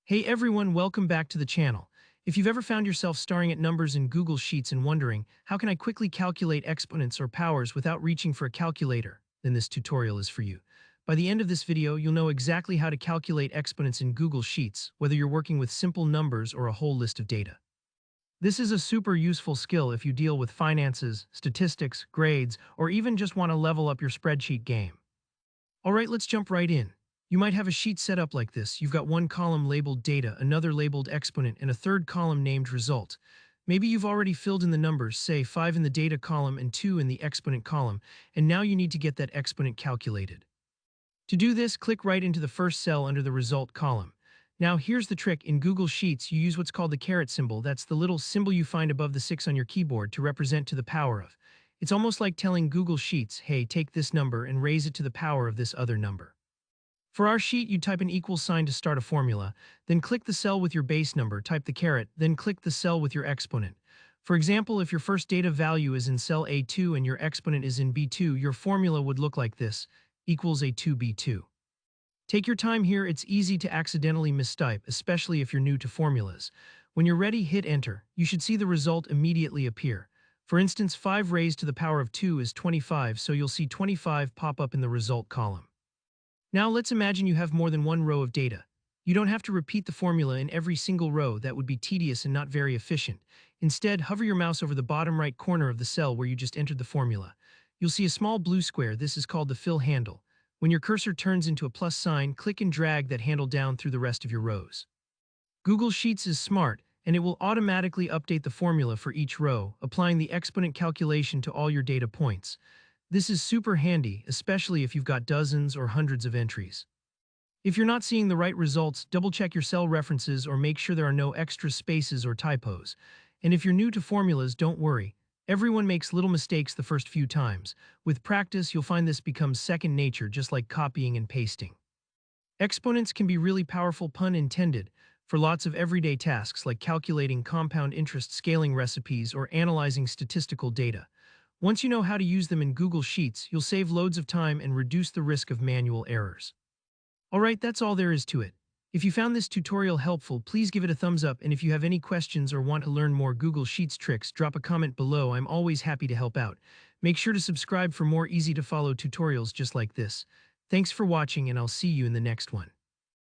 Hey everyone, welcome back to the channel. If you've ever found yourself staring at numbers in Google Sheets and wondering, how can I quickly calculate exponents or powers without reaching for a calculator, then this tutorial is for you. By the end of this video, you'll know exactly how to calculate exponents in Google Sheets, whether you're working with simple numbers or a whole list of data. This is a super useful skill if you deal with finances, statistics, grades, or even just want to level up your spreadsheet game. Alright, let's jump right in. You might have a sheet set up like this. You've got one column labeled data, another labeled exponent, and a third column named result. Maybe you've already filled in the numbers, say 5 in the data column and 2 in the exponent column, and now you need to get that exponent calculated. To do this, click right into the first cell under the result column. Now here's the trick. In Google Sheets, you use what's called the caret symbol. That's the little symbol you find above the 6 on your keyboard to represent to the power of. It's almost like telling Google Sheets, hey, take this number and raise it to the power of this other number. For our sheet, you type an equal sign to start a formula, then click the cell with your base number, type the caret, then click the cell with your exponent. For example, if your first data value is in cell A2 and your exponent is in B2, your formula would look like this, equals A2B2. Take your time here, it's easy to accidentally mistype, especially if you're new to formulas. When you're ready, hit enter. You should see the result immediately appear. For instance, 5 raised to the power of 2 is 25, so you'll see 25 pop up in the result column. Now let's imagine you have more than one row of data. You don't have to repeat the formula in every single row. That would be tedious and not very efficient. Instead, hover your mouse over the bottom right corner of the cell where you just entered the formula. You'll see a small blue square. This is called the fill handle. When your cursor turns into a plus sign, click and drag that handle down through the rest of your rows. Google Sheets is smart, and it will automatically update the formula for each row, applying the exponent calculation to all your data points. This is super handy, especially if you've got dozens or hundreds of entries. If you're not seeing the right results, double-check your cell references or make sure there are no extra spaces or typos. And if you're new to formulas, don't worry. Everyone makes little mistakes the first few times. With practice, you'll find this becomes second nature, just like copying and pasting. Exponents can be really powerful, pun intended, for lots of everyday tasks like calculating compound interest, scaling recipes, or analyzing statistical data. Once you know how to use them in Google Sheets, you'll save loads of time and reduce the risk of manual errors. Alright, that's all there is to it. If you found this tutorial helpful, please give it a thumbs up, and if you have any questions or want to learn more Google Sheets tricks, drop a comment below. I'm always happy to help out. Make sure to subscribe for more easy-to-follow tutorials just like this. Thanks for watching, and I'll see you in the next one.